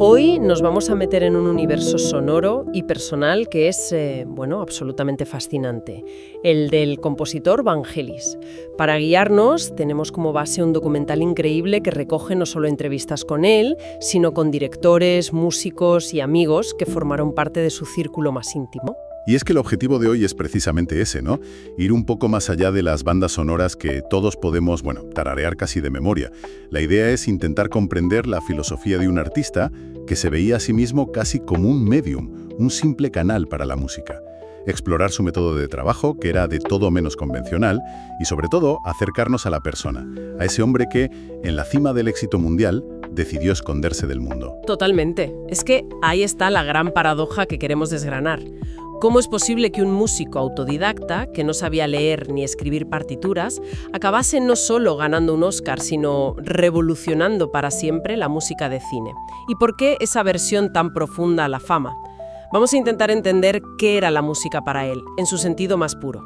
Hoy nos vamos a meter en un universo sonoro y personal que es, absolutamente fascinante, el del compositor Vangelis. Para guiarnos tenemos como base un documental increíble que recoge no solo entrevistas con él, sino con directores, músicos y amigos que formaron parte de su círculo más íntimo. Y es que el objetivo de hoy es precisamente ese, ¿no? Ir un poco más allá de las bandas sonoras que todos podemos, tararear casi de memoria. La idea es intentar comprender la filosofía de un artista que se veía a sí mismo casi como un medium, un simple canal para la música. Explorar su método de trabajo, que era de todo menos convencional, y sobre todo acercarnos a la persona, a ese hombre que, en la cima del éxito mundial, decidió esconderse del mundo. Totalmente. Es que ahí está la gran paradoja que queremos desgranar. ¿Cómo es posible que un músico autodidacta, que no sabía leer ni escribir partituras, acabase no solo ganando un Oscar, sino revolucionando para siempre la música de cine? ¿Y por qué esa aversión tan profunda a la fama? Vamos a intentar entender qué era la música para él, en su sentido más puro.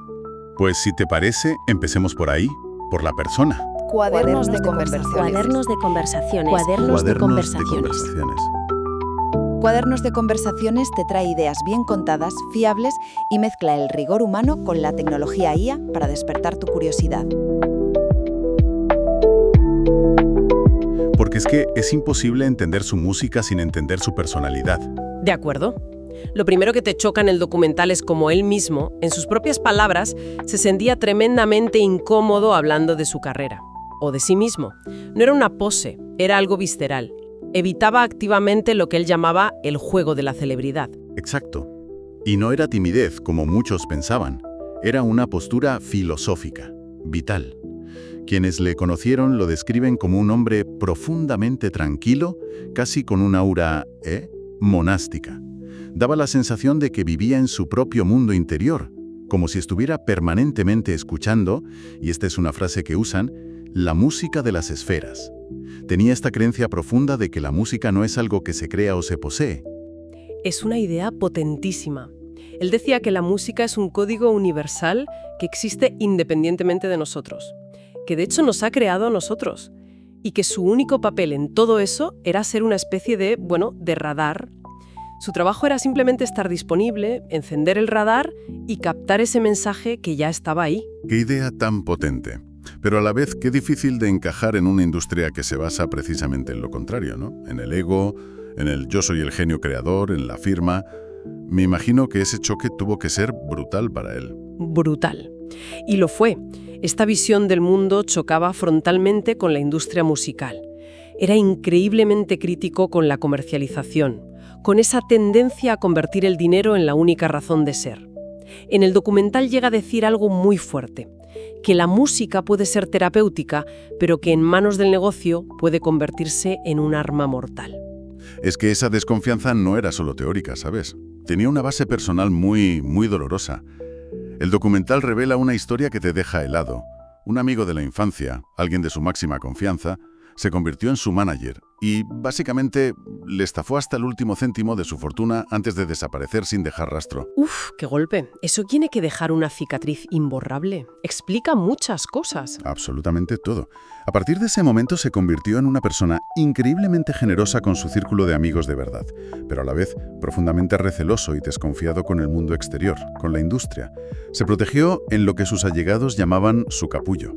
Pues si te parece, empecemos por ahí, por la persona. Cuadernos de conversaciones. Cuadernos de conversaciones. Cuadernos de conversaciones. Cuadernos de conversaciones te trae ideas bien contadas, fiables y mezcla el rigor humano con la tecnología IA para despertar tu curiosidad. Porque es que es imposible entender su música sin entender su personalidad. De acuerdo. Lo primero que te choca en el documental es cómo él mismo, en sus propias palabras, se sentía tremendamente incómodo hablando de su carrera, o de sí mismo. No era una pose, era algo visceral. Evitaba activamente lo que él llamaba el juego de la celebridad. Exacto. Y no era timidez, como muchos pensaban. Era una postura filosófica, vital. Quienes le conocieron lo describen como un hombre profundamente tranquilo, casi con una aura, monástica. Daba la sensación de que vivía en su propio mundo interior, como si estuviera permanentemente escuchando, y esta es una frase que usan, la música de las esferas. Tenía esta creencia profunda de que la música no es algo que se crea o se posee. Es una idea potentísima. Él decía que la música es un código universal que existe independientemente de nosotros, que de hecho nos ha creado a nosotros, y que su único papel en todo eso era ser una especie de radar. Su trabajo era simplemente estar disponible, encender el radar y captar ese mensaje que ya estaba ahí. ¡Qué idea tan potente! Pero a la vez, qué difícil de encajar en una industria que se basa precisamente en lo contrario, ¿no? En el ego, en el yo soy el genio creador, en la firma. Me imagino que ese choque tuvo que ser brutal para él. Brutal. Y lo fue. Esta visión del mundo chocaba frontalmente con la industria musical. Era increíblemente crítico con la comercialización, con esa tendencia a convertir el dinero en la única razón de ser. En el documental llega a decir algo muy fuerte, que la música puede ser terapéutica, pero que en manos del negocio puede convertirse en un arma mortal. Es que esa desconfianza no era solo teórica, ¿sabes? Tenía una base personal muy, muy dolorosa. El documental revela una historia que te deja helado. Un amigo de la infancia, alguien de su máxima confianza, se convirtió en su manager y, básicamente, le estafó hasta el último céntimo de su fortuna antes de desaparecer sin dejar rastro. ¡Uf, qué golpe! Eso tiene que dejar una cicatriz imborrable. Explica muchas cosas. Absolutamente todo. A partir de ese momento se convirtió en una persona increíblemente generosa con su círculo de amigos de verdad, pero a la vez profundamente receloso y desconfiado con el mundo exterior, con la industria. Se protegió en lo que sus allegados llamaban su capullo.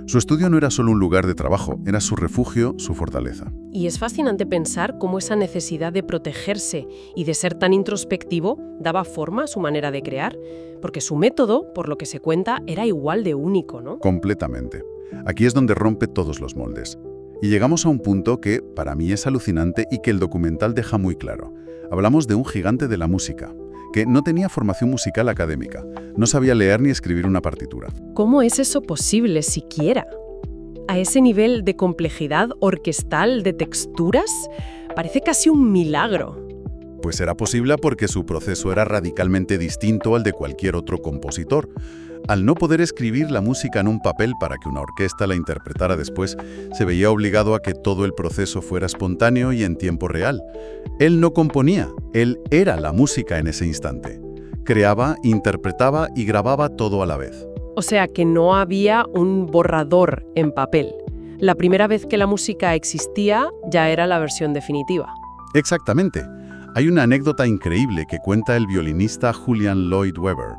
Su estudio no era solo un lugar de trabajo, era su refugio, su fortaleza. Y es fascinante pensar cómo esa necesidad de protegerse y de ser tan introspectivo daba forma a su manera de crear, porque su método, por lo que se cuenta, era igual de único, ¿no? Completamente. Aquí es donde rompe todos los moldes. Y llegamos a un punto que, para mí, es alucinante y que el documental deja muy claro. Hablamos de un gigante de la música, que no tenía formación musical académica, no sabía leer ni escribir una partitura. ¿Cómo es eso posible siquiera? A ese nivel de complejidad orquestal, de texturas, parece casi un milagro. Pues era posible porque su proceso era radicalmente distinto al de cualquier otro compositor. Al no poder escribir la música en un papel para que una orquesta la interpretara después, se veía obligado a que todo el proceso fuera espontáneo y en tiempo real. Él no componía, él era la música en ese instante. Creaba, interpretaba y grababa todo a la vez. O sea que no había un borrador en papel. La primera vez que la música existía ya era la versión definitiva. Exactamente. Hay una anécdota increíble que cuenta el violinista Julian Lloyd Webber.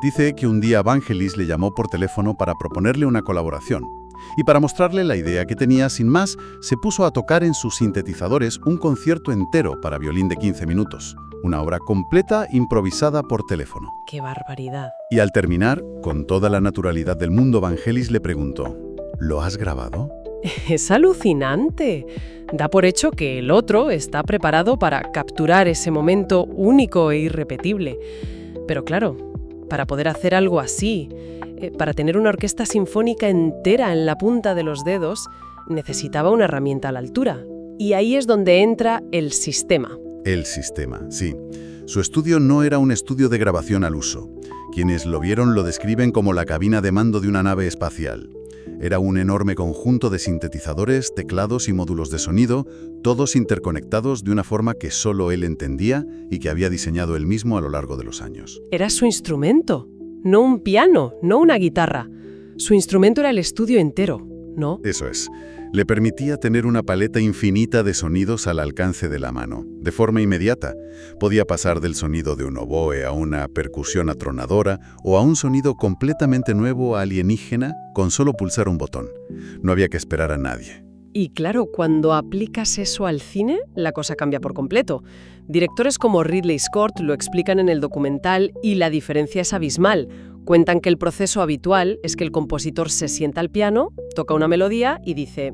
Dice que un día Vangelis le llamó por teléfono para proponerle una colaboración. Y para mostrarle la idea que tenía, sin más, se puso a tocar en sus sintetizadores un concierto entero para violín de 15 minutos. Una obra completa improvisada por teléfono. ¡Qué barbaridad! Y al terminar, con toda la naturalidad del mundo, Vangelis le preguntó: ¿lo has grabado? Es alucinante. Da por hecho que el otro está preparado para capturar ese momento único e irrepetible. Pero claro, para poder hacer algo así, para tener una orquesta sinfónica entera en la punta de los dedos, necesitaba una herramienta a la altura. Y ahí es donde entra el sistema. El sistema, sí. Su estudio no era un estudio de grabación al uso. Quienes lo vieron lo describen como la cabina de mando de una nave espacial. Era un enorme conjunto de sintetizadores, teclados y módulos de sonido, todos interconectados de una forma que solo él entendía y que había diseñado él mismo a lo largo de los años. Era su instrumento, no un piano, no una guitarra. Su instrumento era el estudio entero, ¿no? Eso es. Le permitía tener una paleta infinita de sonidos al alcance de la mano, de forma inmediata. Podía pasar del sonido de un oboe a una percusión atronadora o a un sonido completamente nuevo, alienígena, con solo pulsar un botón. No había que esperar a nadie. Y claro, cuando aplicas eso al cine, la cosa cambia por completo. Directores como Ridley Scott lo explican en el documental y la diferencia es abismal. Cuentan que el proceso habitual es que el compositor se sienta al piano, toca una melodía y dice: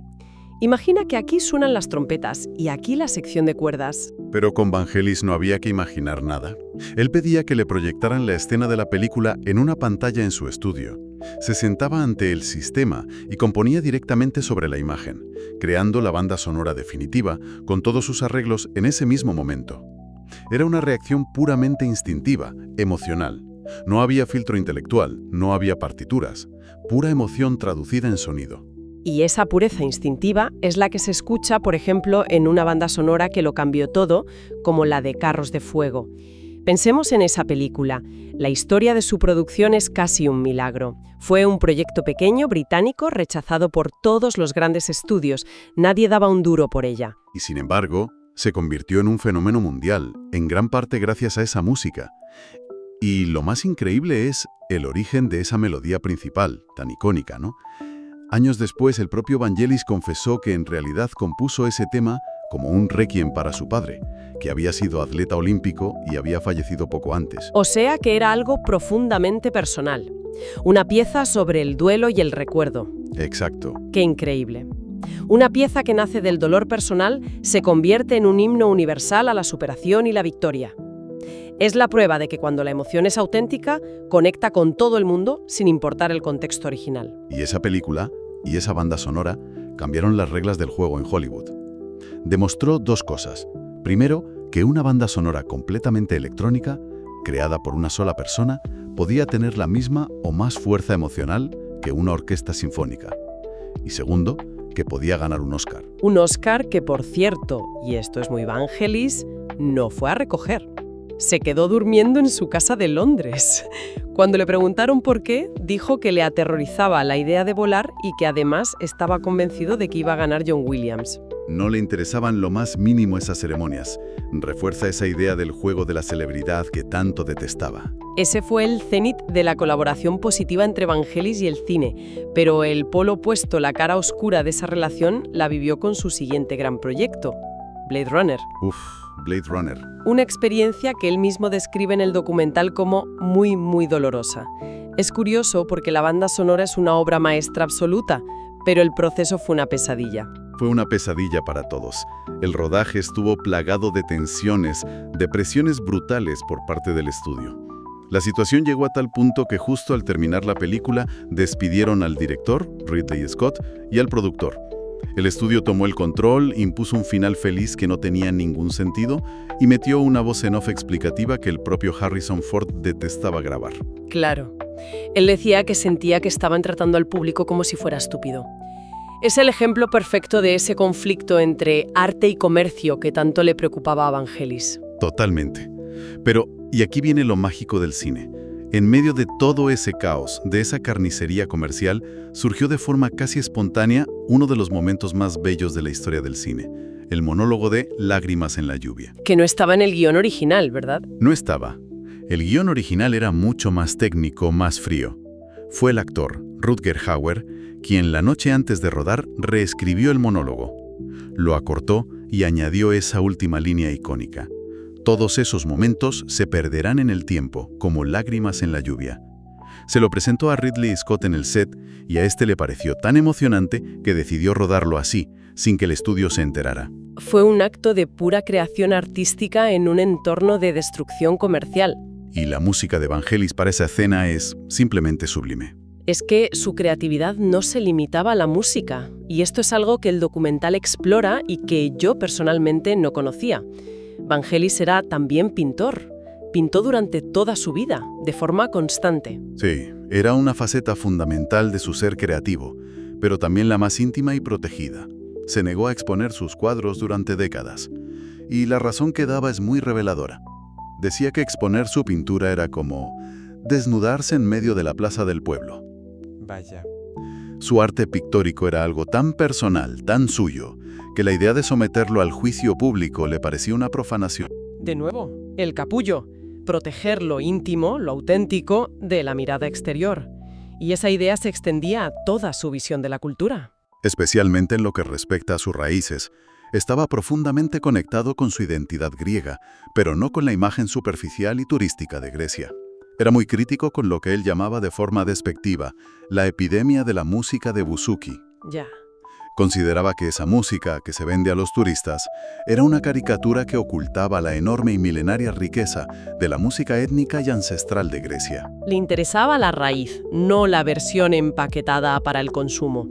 imagina que aquí suenan las trompetas y aquí la sección de cuerdas. Pero con Vangelis no había que imaginar nada. Él pedía que le proyectaran la escena de la película en una pantalla en su estudio. Se sentaba ante el sistema y componía directamente sobre la imagen, creando la banda sonora definitiva con todos sus arreglos en ese mismo momento. Era una reacción puramente instintiva, emocional. No había filtro intelectual, no había partituras, pura emoción traducida en sonido. Y esa pureza instintiva es la que se escucha, por ejemplo, en una banda sonora que lo cambió todo, como la de Carros de Fuego. Pensemos en esa película. La historia de su producción es casi un milagro. Fue un proyecto pequeño, británico, rechazado por todos los grandes estudios. Nadie daba un duro por ella. Y sin embargo, se convirtió en un fenómeno mundial, en gran parte gracias a esa música. Y lo más increíble es el origen de esa melodía principal, tan icónica, ¿no? Años después, el propio Vangelis confesó que en realidad compuso ese tema como un requiem para su padre, que había sido atleta olímpico y había fallecido poco antes. O sea que era algo profundamente personal. Una pieza sobre el duelo y el recuerdo. Exacto. ¡Qué increíble! Una pieza que nace del dolor personal se convierte en un himno universal a la superación y la victoria. Es la prueba de que cuando la emoción es auténtica, conecta con todo el mundo sin importar el contexto original. Y esa película y esa banda sonora cambiaron las reglas del juego en Hollywood. Demostró dos cosas. Primero, que una banda sonora completamente electrónica, creada por una sola persona, podía tener la misma o más fuerza emocional que una orquesta sinfónica. Y segundo, que podía ganar un Oscar. Un Oscar que, por cierto, y esto es muy Vangelis, no fue a recoger. Se quedó durmiendo en su casa de Londres. Cuando le preguntaron por qué, dijo que le aterrorizaba la idea de volar y que además estaba convencido de que iba a ganar John Williams. No le interesaban lo más mínimo esas ceremonias. Refuerza esa idea del juego de la celebridad que tanto detestaba. Ese fue el cenit de la colaboración positiva entre Vangelis y el cine, pero el polo opuesto, la cara oscura de esa relación, la vivió con su siguiente gran proyecto, Blade Runner. Blade Runner. Una experiencia que él mismo describe en el documental como muy, muy dolorosa. Es curioso porque la banda sonora es una obra maestra absoluta, pero el proceso fue una pesadilla. Fue una pesadilla para todos. El rodaje estuvo plagado de tensiones, de presiones brutales por parte del estudio. La situación llegó a tal punto que justo al terminar la película despidieron al director, Ridley Scott, y al productor. El estudio tomó el control, impuso un final feliz que no tenía ningún sentido y metió una voz en off explicativa que el propio Harrison Ford detestaba grabar. Claro. Él decía que sentía que estaban tratando al público como si fuera estúpido. Es el ejemplo perfecto de ese conflicto entre arte y comercio que tanto le preocupaba a Vangelis. Totalmente. Pero, y aquí viene lo mágico del cine. En medio de todo ese caos, de esa carnicería comercial, surgió de forma casi espontánea uno de los momentos más bellos de la historia del cine. el monólogo de Lágrimas en la lluvia. Que no estaba en el guión original, ¿verdad? No estaba. El guión original era mucho más técnico, más frío. Fue el actor, Rutger Hauer, quien la noche antes de rodar reescribió el monólogo. Lo acortó y añadió esa última línea icónica. Todos esos momentos se perderán en el tiempo, como lágrimas en la lluvia. Se lo presentó a Ridley Scott en el set y a este le pareció tan emocionante que decidió rodarlo así, sin que el estudio se enterara. Fue un acto de pura creación artística en un entorno de destrucción comercial. Y la música de Vangelis para esa escena es simplemente sublime. Es que su creatividad no se limitaba a la música, y esto es algo que el documental explora y que yo personalmente no conocía. Vangelis era también pintor. Pintó durante toda su vida, de forma constante. Sí, era una faceta fundamental de su ser creativo, pero también la más íntima y protegida. Se negó a exponer sus cuadros durante décadas, y la razón que daba es muy reveladora. Decía que exponer su pintura era como desnudarse en medio de la plaza del pueblo. Vaya. Su arte pictórico era algo tan personal, tan suyo, que la idea de someterlo al juicio público le parecía una profanación. De nuevo, el capullo. Proteger lo íntimo, lo auténtico, de la mirada exterior. Y esa idea se extendía a toda su visión de la cultura. Especialmente en lo que respecta a sus raíces. Estaba profundamente conectado con su identidad griega, pero no con la imagen superficial y turística de Grecia. Era muy crítico con lo que él llamaba de forma despectiva la epidemia de la música de Bouzouki. Ya. Consideraba que esa música, que se vende a los turistas, era una caricatura que ocultaba la enorme y milenaria riqueza de la música étnica y ancestral de Grecia. Le interesaba la raíz, no la versión empaquetada para el consumo.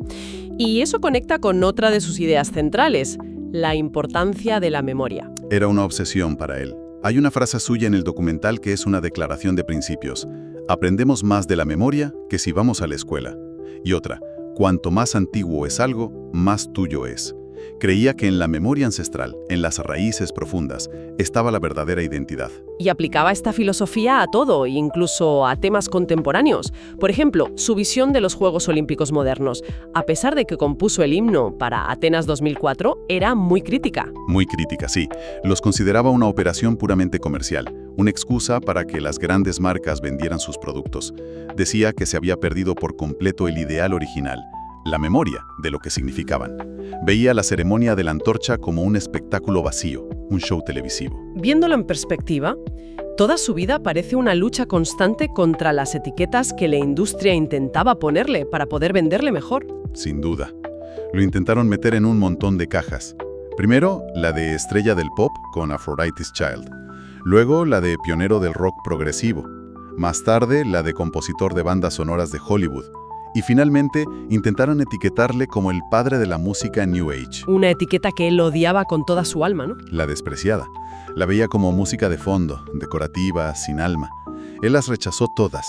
Y eso conecta con otra de sus ideas centrales, la importancia de la memoria. Era una obsesión para él. Hay una frase suya en el documental que es una declaración de principios. Aprendemos más de la memoria que si vamos a la escuela. Y otra. Cuanto más antiguo es algo, más tuyo es. Creía que en la memoria ancestral, en las raíces profundas, estaba la verdadera identidad. Y aplicaba esta filosofía a todo, incluso a temas contemporáneos. Por ejemplo, su visión de los Juegos Olímpicos modernos. A pesar de que compuso el himno para Atenas 2004, era muy crítica. Muy crítica, sí. Los consideraba una operación puramente comercial, una excusa para que las grandes marcas vendieran sus productos. Decía que se había perdido por completo el ideal original, la memoria de lo que significaban. Veía la ceremonia de la antorcha como un espectáculo vacío, un show televisivo. Viéndolo en perspectiva, toda su vida parece una lucha constante contra las etiquetas que la industria intentaba ponerle para poder venderle mejor. Sin duda. Lo intentaron meter en un montón de cajas. Primero, la de estrella del pop con Aphrodite's Child. Luego, la de pionero del rock progresivo. Más tarde, la de compositor de bandas sonoras de Hollywood. Y finalmente, intentaron etiquetarle como el padre de la música New Age. Una etiqueta que él odiaba con toda su alma, ¿no? La despreciada. La veía como música de fondo, decorativa, sin alma. Él las rechazó todas.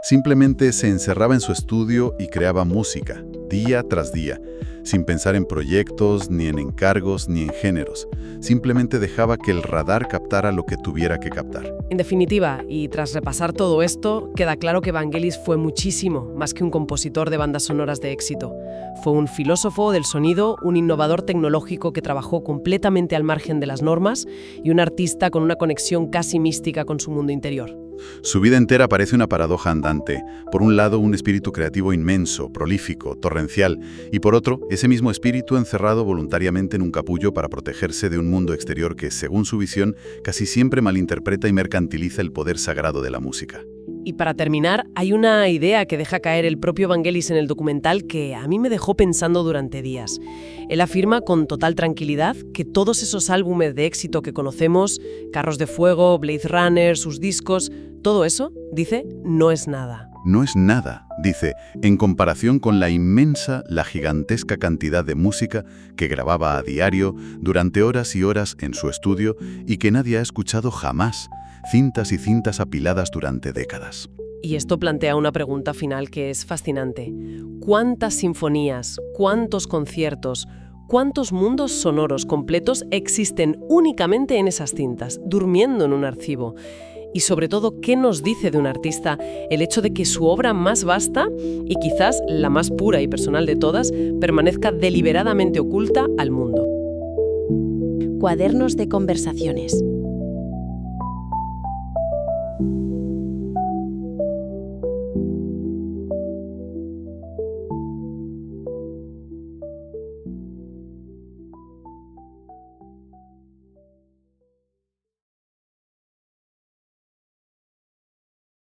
Simplemente se encerraba en su estudio y creaba música, día tras día, sin pensar en proyectos, ni en encargos, ni en géneros. Simplemente dejaba que el radar captara lo que tuviera que captar. En definitiva, y tras repasar todo esto, queda claro que Vangelis fue muchísimo más que un compositor de bandas sonoras de éxito. Fue un filósofo del sonido, un innovador tecnológico que trabajó completamente al margen de las normas y un artista con una conexión casi mística con su mundo interior. Su vida entera parece una paradoja andante. Por un lado, un espíritu creativo inmenso, prolífico, torrencial, y por otro, ese mismo espíritu encerrado voluntariamente en un capullo para protegerse de un mundo exterior que, según su visión, casi siempre malinterpreta y mercantiliza el poder sagrado de la música. Y para terminar, hay una idea que deja caer el propio Vangelis en el documental que a mí me dejó pensando durante días. Él afirma con total tranquilidad que todos esos álbumes de éxito que conocemos, Carros de Fuego, Blade Runner, sus discos, todo eso, dice, no es nada. No es nada, dice, en comparación con la inmensa, la gigantesca cantidad de música que grababa a diario durante horas y horas en su estudio y que nadie ha escuchado jamás. Cintas y cintas apiladas durante décadas. Y esto plantea una pregunta final que es fascinante. ¿Cuántas sinfonías, cuántos conciertos, cuántos mundos sonoros completos existen únicamente en esas cintas, durmiendo en un archivo? Y sobre todo, ¿qué nos dice de un artista el hecho de que su obra más vasta, y quizás la más pura y personal de todas, permanezca deliberadamente oculta al mundo? Cuadernos de conversaciones.